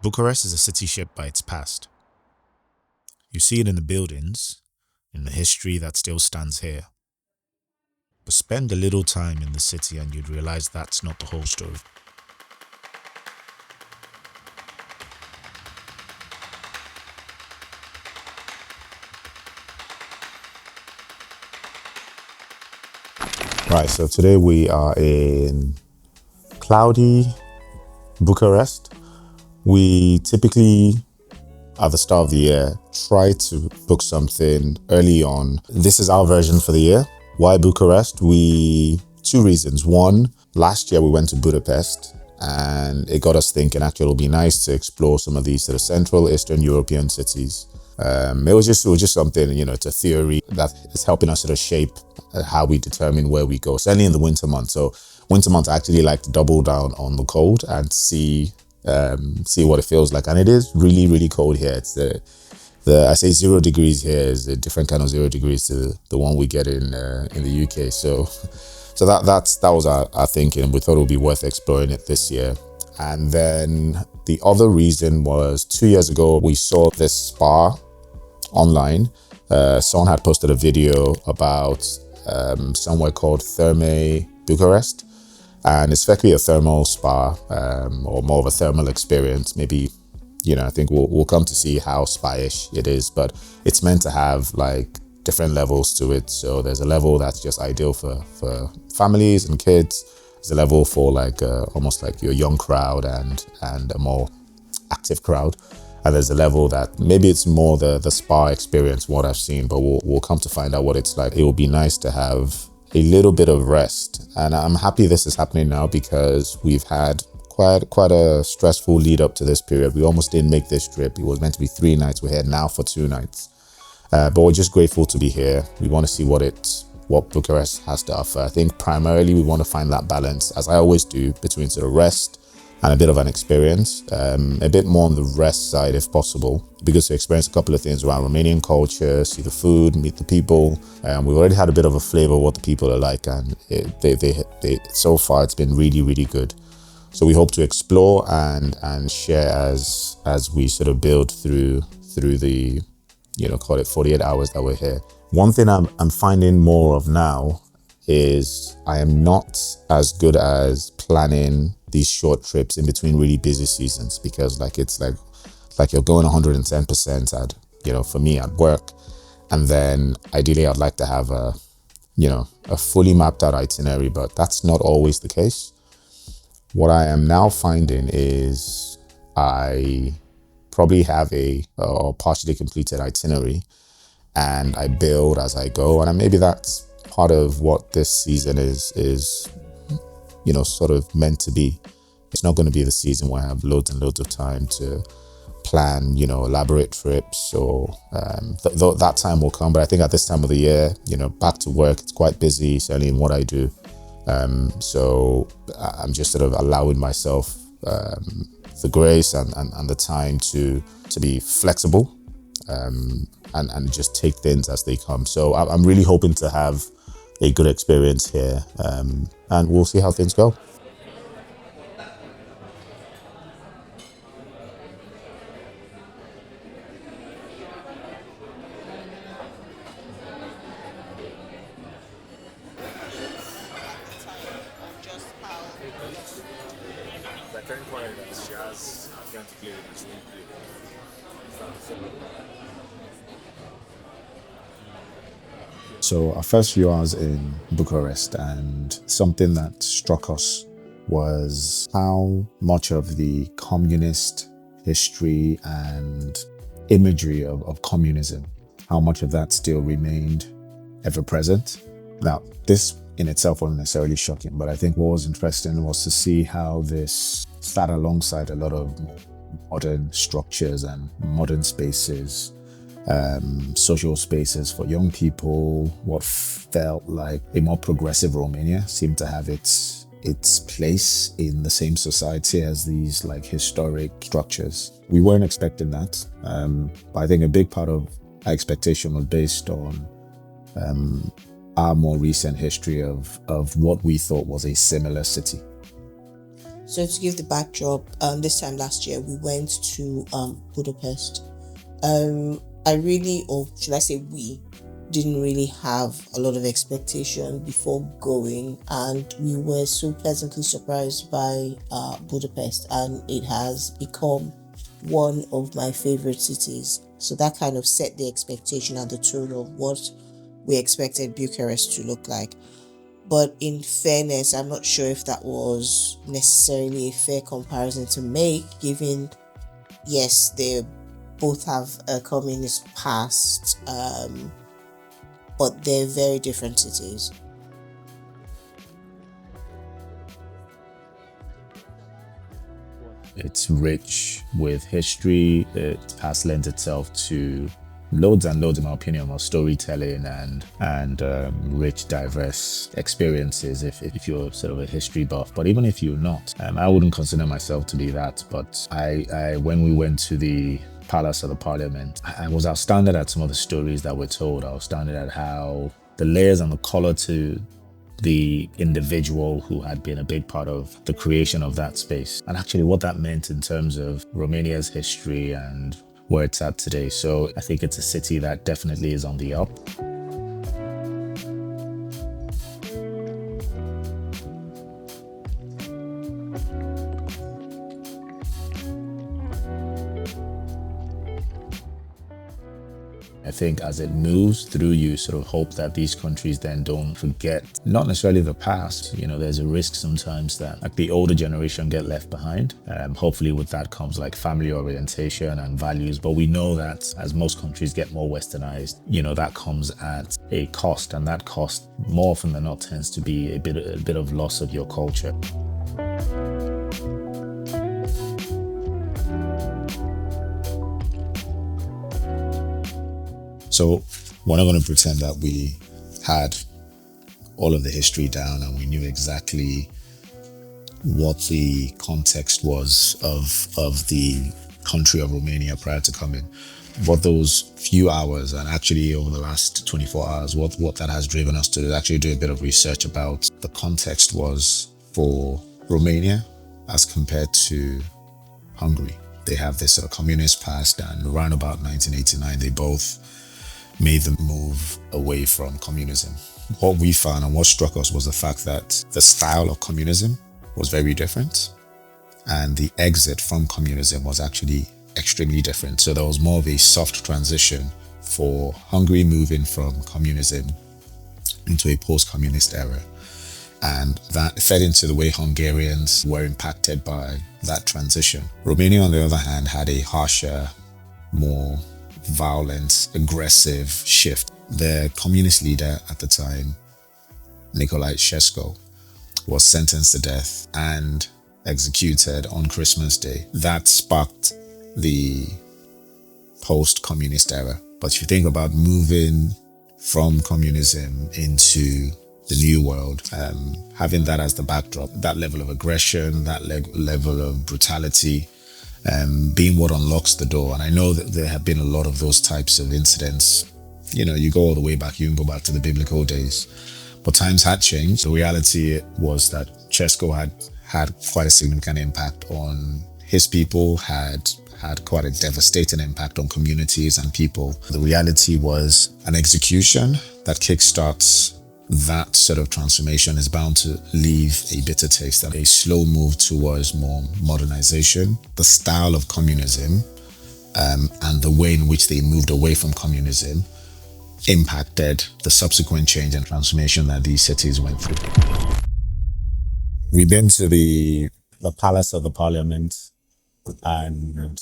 Bucharest is a city shaped by its past. You see it in the buildings, in the history that still stands here. But spend a little time in the city and you'd realize that's not the whole story. Right, so today we are in cloudy Bucharest. We typically, at the start of the year, try to book something early on. This is our version for the year. Why Bucharest? Two reasons. One, last year we went to Budapest and it got us thinking actually it'll be nice to explore some of these sort of Central Eastern European cities. It was just something, it's a theory that is helping us sort of shape how we determine where we go, certainly in the winter months. So winter months, I actually like to double down on the cold and see what it feels like. And it is really, really cold here. It's I say 0 degrees here is a different kind of 0 degrees to the one we get in the UK. So that was our thinking. We thought it would be worth exploring it this year. And then the other reason was 2 years ago, we saw this spa online. Someone had posted a video about somewhere called Therme Bucharest. And it's effectively a thermal spa, or more of a thermal experience. Maybe, I think we'll come to see how spa-ish it is, but it's meant to have like different levels to it. So there's a level that's just ideal for families and kids. There's a level for like almost like your young crowd and a more active crowd. And there's a level that maybe it's more the spa experience, what I've seen, but we'll come to find out what it's like. It will be nice to have a little bit of rest. And I'm happy this is happening now because we've had quite a stressful lead up to this period. We almost didn't make this trip. It was meant to be 3 nights. We're here now for 2 nights. But we're just grateful to be here. We want to see what Bucharest has to offer. I think primarily we want to find that balance, as I always do, between sort of rest and a bit of an experience, a bit more on the rest side if possible, because to experience a couple of things around Romanian culture, see the food, meet the people. We've already had a bit of a flavor of what the people are like, and they so far it's been really, really good. So we hope to explore and share as we sort of build through the, call it 48 hours that we're here. One thing I'm finding more of now is I am not as good as planning these short trips in between really busy seasons, because it's like you're going 110% for me at work. And then ideally I'd like to have a fully mapped out itinerary, but that's not always the case. What I am now finding is I probably have a partially completed itinerary and I build as I go. And maybe that's part of what this season is sort of meant to be. It's not going to be the season where I have loads and loads of time to plan, elaborate trips, or that time will come. But I think at this time of the year, back to work, it's quite busy, certainly in what I do. So I'm just sort of allowing myself the grace and the time to be flexible and just take things as they come. So I'm really hoping to have a good experience here, and we'll see how things go. So our first few hours in Bucharest, and something that struck us was how much of the communist history and imagery of communism, how much of that still remained ever present. Now, this in itself wasn't necessarily shocking, but I think what was interesting was to see how this sat alongside a lot of modern structures and modern spaces, social spaces for young people. What felt like a more progressive Romania seemed to have its place in the same society as these like historic structures. We weren't expecting that, but I think a big part of our expectation was based on our more recent history of what we thought was a similar city. So to give the backdrop, this time last year we went to Budapest. I really, or should I say we, didn't really have a lot of expectation before going, and we were so pleasantly surprised by Budapest, and it has become one of my favorite cities. So that kind of set the expectation and the tone of what we expected Bucharest to look like. But in fairness, I'm not sure if that was necessarily a fair comparison to make, given, yes, they both have a communist past, but they're very different cities. It's rich with history. It has lent itself to loads and loads, in my opinion, of storytelling and rich, diverse experiences. If you're sort of a history buff, but even if you're not, I wouldn't consider myself to be that. But I when we went to the Palace of the Parliament, I was astounded at some of the stories that were told. I was astounded at how the layers and the color to the individual who had been a big part of the creation of that space, and actually what that meant in terms of Romania's history and where it's at today. So I think it's a city that definitely is on the up. I think as it moves through, you sort of hope that these countries then don't forget, not necessarily the past. You know, there's a risk sometimes that like the older generation get left behind. Hopefully with that comes like family orientation and values. But we know that as most countries get more westernized, you know, that comes at a cost, and that cost more often than not tends to be a bit of loss of your culture. So we're not going to pretend that we had all of the history down and we knew exactly what the context was of the country of Romania prior to coming. But those few hours, and actually over the last 24 hours, what that has driven us to is actually do a bit of research about the context was for Romania as compared to Hungary. They have this sort of communist past, and around about 1989, they both made the move away from communism. What we found and what struck us was the fact that the style of communism was very different, and the exit from communism was actually extremely different. So there was more of a soft transition for Hungary moving from communism into a post-communist era. And that fed into the way Hungarians were impacted by that transition. Romania, on the other hand, had a harsher, more violent, aggressive shift. The communist leader at the time, Nicolae Ceausescu, was sentenced to death and executed on Christmas Day. That sparked the post-communist era. But if you think about moving from communism into the new world, having that as the backdrop, that level of aggression, that level of brutality, being what unlocks the door. And I know that there have been a lot of those types of incidents. You know, you go all the way back, you can go back to the biblical days. But times had changed. The reality was that Ceausescu had quite a significant impact on his people, had quite a devastating impact on communities and people. The reality was an execution that kickstarts that sort of transformation is bound to leave a bitter taste, and a slow move towards more modernization. The style of communism and the way in which they moved away from communism impacted the subsequent change and transformation that these cities went through. We've been to the Palace of the Parliament, and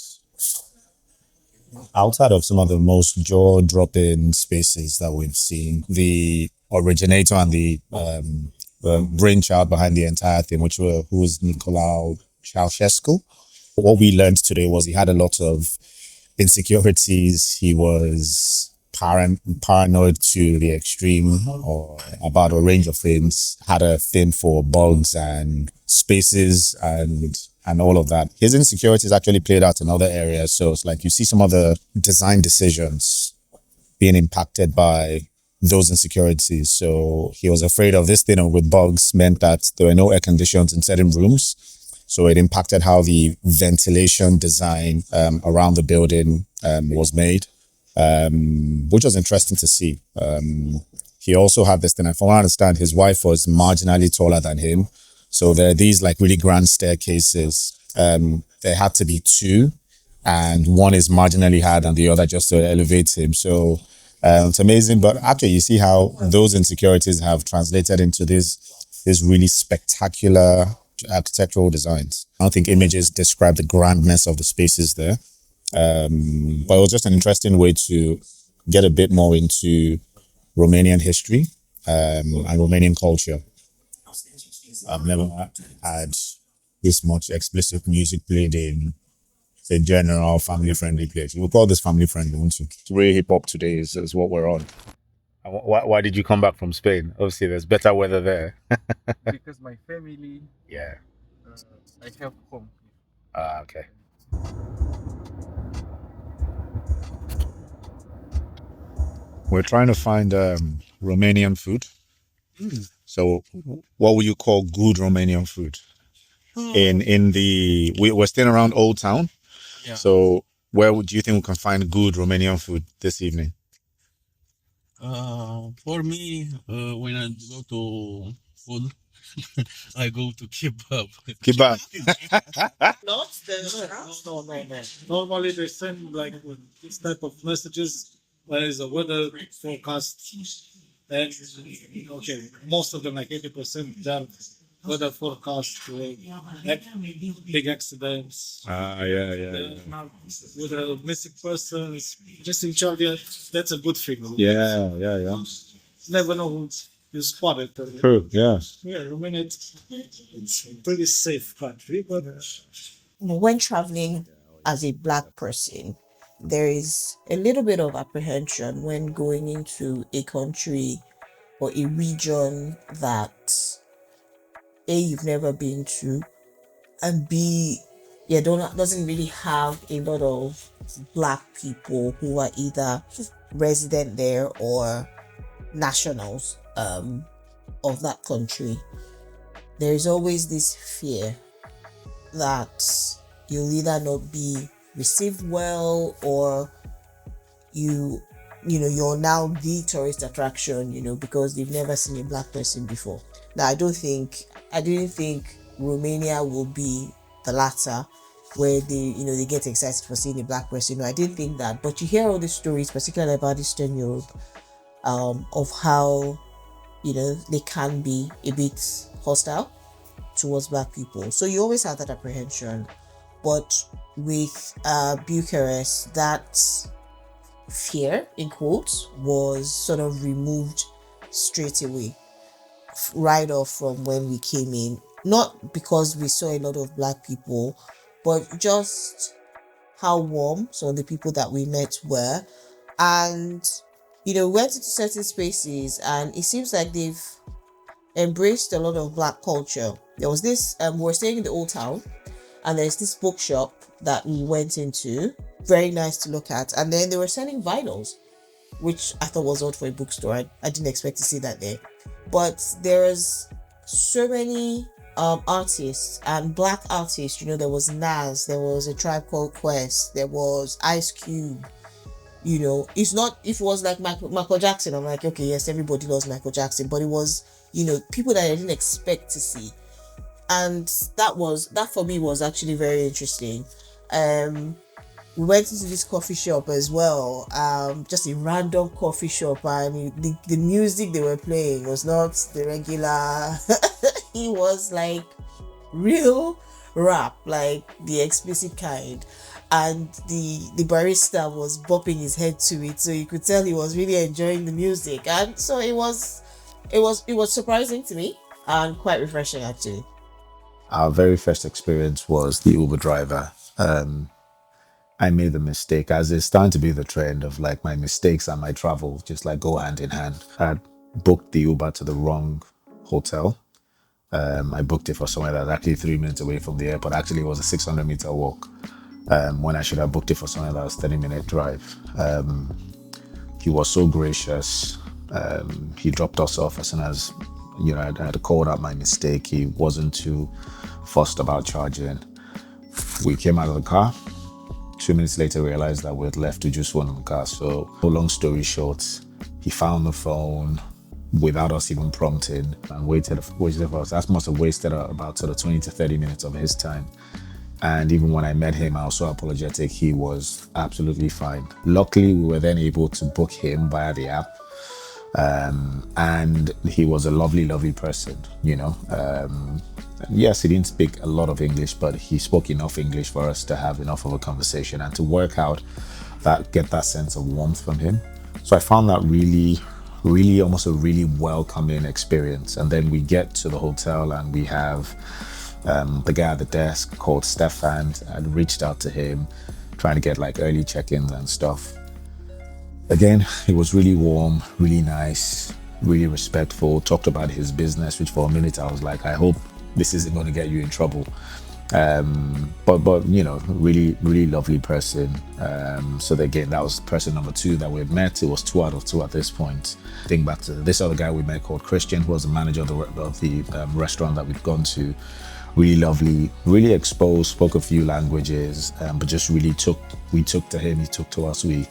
outside of some of the most jaw-dropping spaces that we've seen, the originator and the brainchild behind the entire thing, who was Nicolae Ceausescu. What we learned today was he had a lot of insecurities. He was paranoid to the extreme or about a range of things, had a thing for bugs and spaces and all of that. His insecurities actually played out in other areas. So it's like you see some of the design decisions being impacted by those insecurities. So he was afraid of this thing with bugs meant that there were no air conditions in certain rooms. So it impacted how the ventilation design around the building was made, which was interesting to see. He also had this thing, and from what I understand, his wife was marginally taller than him. So there are these like really grand staircases. There had to be two, and one is marginally higher than the other just to elevate him. So it's amazing. But actually, you see how those insecurities have translated into this really spectacular architectural designs. I don't think images describe the grandness of the spaces there. But it was just an interesting way to get a bit more into Romanian history and Romanian culture. I've never had this much explicit music played in a general family-friendly place. We'll call this family-friendly, won't you? Real hip-hop today is what we're on. Why did you come back from Spain? Obviously, there's better weather there. Because my family, Yeah. I have home. Okay. We're trying to find Romanian food. So, what would you call good Romanian food? We're staying around Old Town. Yeah. So, where would you think we can find good Romanian food this evening? For me, when I go to food, I go to kebab. Kebab. Not the No. Normally they send like this type of messages. There is a weather forecast, and okay, most of them, like 80%, they're weather forecast, big accidents, Yeah. with a missing persons, missing child. Yeah, that's a good thing. Yeah. Never know who you spotted. True. Yeah. Yeah, Romania, it's a pretty safe country, but when traveling as a black person, there is a little bit of apprehension when going into a country or a region that A, you've never been to, and B, yeah, doesn't really have a lot of black people who are either resident there or nationals of that country. There's always this fear that you'll either not be received well, or you're now the tourist attraction, because they've never seen a black person before. Now I didn't think Romania will be the latter, where they get excited for seeing a black person. No, I didn't think that. But you hear all these stories, particularly about Eastern Europe, of how they can be a bit hostile towards black people. So you always have that apprehension. But with Bucharest, that fear, in quotes, was sort of removed straight away, right off from when we came in. Not because we saw a lot of black people, but just how warm some of the people that we met were. And we went into certain spaces, and it seems like they've embraced a lot of black culture. There was this we're staying in the Old Town, and there's this bookshop that we went into, very nice to look at, and then they were selling vinyls, which I thought was odd for a bookstore. I didn't expect to see that there. But there's so many artists, and black artists. There was Nas, there was A Tribe Called Quest, there was Ice Cube. It's not, if it was like Michael Jackson, I'm like, okay, yes, everybody loves Michael Jackson, but it was people that I didn't expect to see. And that for me was actually very interesting. We went into this coffee shop as well, just a random coffee shop, and the music they were playing was not the regular. It was like real rap, like the explicit kind, and the barista was bopping his head to it, so you could tell he was really enjoying the music. And so it was surprising to me and quite refreshing, actually. Our very first experience was the Uber driver. I made the mistake, as it's starting to be the trend of like my mistakes and my travel just like go hand in hand. I had booked the Uber to the wrong hotel. I booked it for somewhere that's actually 3 minutes away from the airport. Actually, it was a 600-meter walk, when I should have booked it for somewhere that was 30-minute drive. He was so gracious. He dropped us off as soon as I had called out my mistake. He wasn't too fussed about charging. We came out of the car. 2 minutes later, realized that we had left with just one in the car. So, long story short, he found the phone without us even prompting and waited for us. That must have wasted about sort of 20 to 30 minutes of his time. And even when I met him, I was so apologetic. He was absolutely fine. Luckily, we were then able to book him via the app. And he was a lovely, lovely person, you know. Yes, he didn't speak a lot of English, but he spoke enough English for us to have enough of a conversation and to work out get that sense of warmth from him. So I found that really, really almost a really welcoming experience. And then we get to the hotel and we have the guy at the desk called Stefan. I'd reached out to him trying to get like early check-ins and stuff. Again, he was really warm, really nice, really respectful, talked about his business, which for a minute I was like, I hope this isn't going to get you in trouble. But you know, really, really lovely person. So again, that was person number 2 that we met. It was 2 out of 2 at this point. Think back to this other guy we met called Christian, who was the manager of the restaurant that we'd gone to. Really lovely, really exposed, spoke a few languages, but just really we took to him, he took to us. We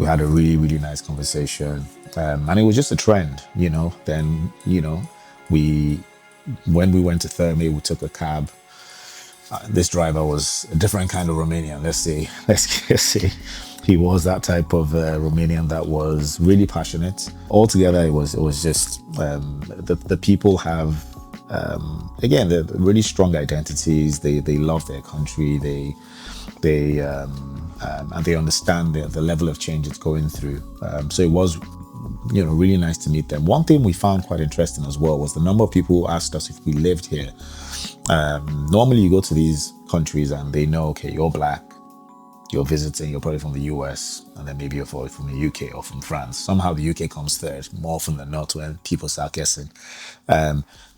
had a really, really nice conversation. And it was just a trend, you know. Then, you know, when we went to Therme, we took a cab. This driver was a different kind of Romanian, let's just say. He was that type of Romanian that was really passionate. Altogether, it was just, the people have, again, they're really strong identities. They love their country. And they understand the level of change it's going through. So it was, you know, really nice to meet them. One thing we found quite interesting as well was the number of people who asked us if we lived here. Normally you go to these countries and they know, okay, you're black, you're visiting, you're probably from the US, and then maybe you're probably from the UK or from France. Somehow the UK comes third, more often than not, when people start guessing.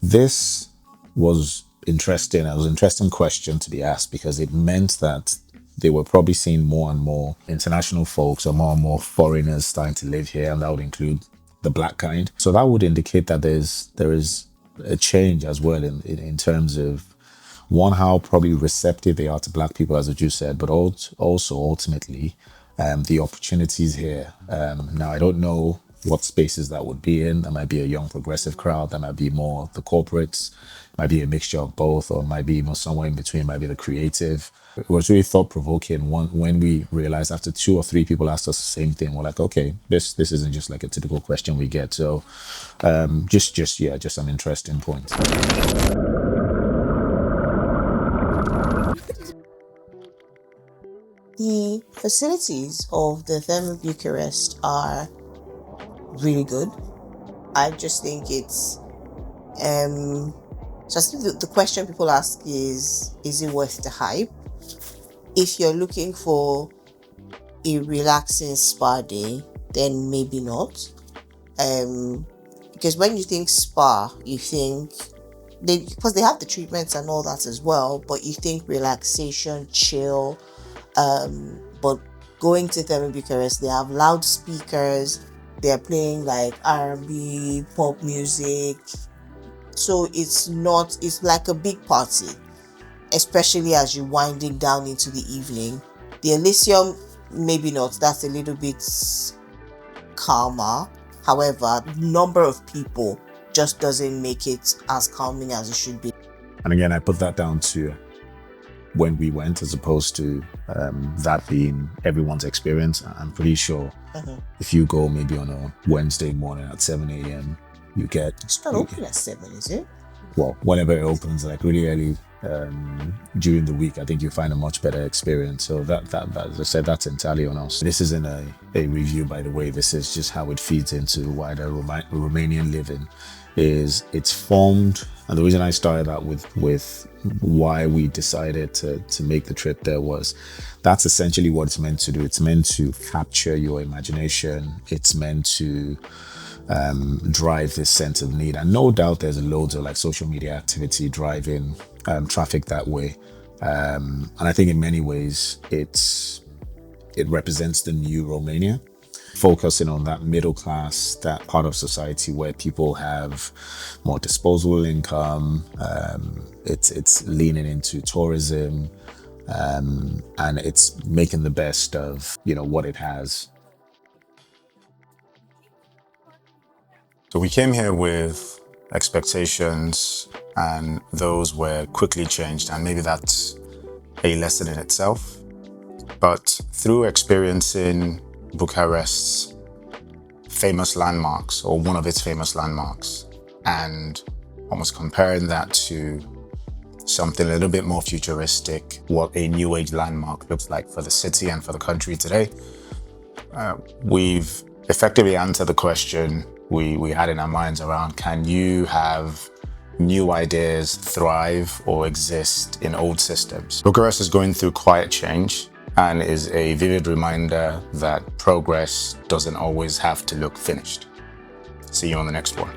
This was interesting. It was an interesting question to be asked because it meant that they were probably seeing more and more international folks or more foreigners starting to live here, and that would include the black kind. So that would indicate that there is a change as well in terms of, one, how probably receptive they are to black people, as you said, but also ultimately the opportunities here. Now, I don't know what spaces that would be in. That might be a young progressive crowd, that might be more the corporates, might be a mixture of both, or might be more somewhere in between, might be the creative. It was really thought-provoking when we realized after 2 or 3 people asked us the same thing. We're like, okay, this isn't just like a typical question we get. So just some interesting points. The facilities of the Therme Bucharest are really good. I just think it's so I think the question people ask is it worth the hype? If you're looking for a relaxing spa day, then maybe not. Because when you think spa, you think because they have the treatments and all that as well, but you think relaxation, chill. But going to Therme Bucharest, they have loudspeakers. They're playing like R&B, pop music. So it's like a big party, especially as you're winding down into the evening. The Elysium, maybe not. That's a little bit calmer. However, the number of people just doesn't make it as calming as it should be. And again, I put that down to when we went, as opposed to that being everyone's experience. I'm pretty sure if you go maybe on a Wednesday morning at 7 a.m, you get... It's not open at 7, is it? Well, whenever it opens, like really early during the week, I think you find a much better experience. So that as I said, that's entirely on us. This isn't a review, by the way. This is just how it feeds into wider Romanian living. It's formed, and the reason I started out with why we decided to make the trip there was that's essentially what it's meant to do. It's meant to capture your imagination. It's meant to drive this sense of need, and no doubt there's loads of like social media activity driving traffic that way, and I think in many ways it represents the new Romania. focusing on that middle class, that part of society where people have more disposable income. It's leaning into tourism, and it's making the best of, what it has. So we came here with expectations, and those were quickly changed, and maybe that's a lesson in itself. But through experiencing Bucharest's famous landmarks, or one of its famous landmarks, and almost comparing that to something a little bit more futuristic, what a new age landmark looks like for the city and for the country today, we've effectively answered the question we had in our minds around, can you have new ideas thrive or exist in old systems? Bucharest is going through quiet change and is a vivid reminder that progress doesn't always have to look finished. See you on the next one.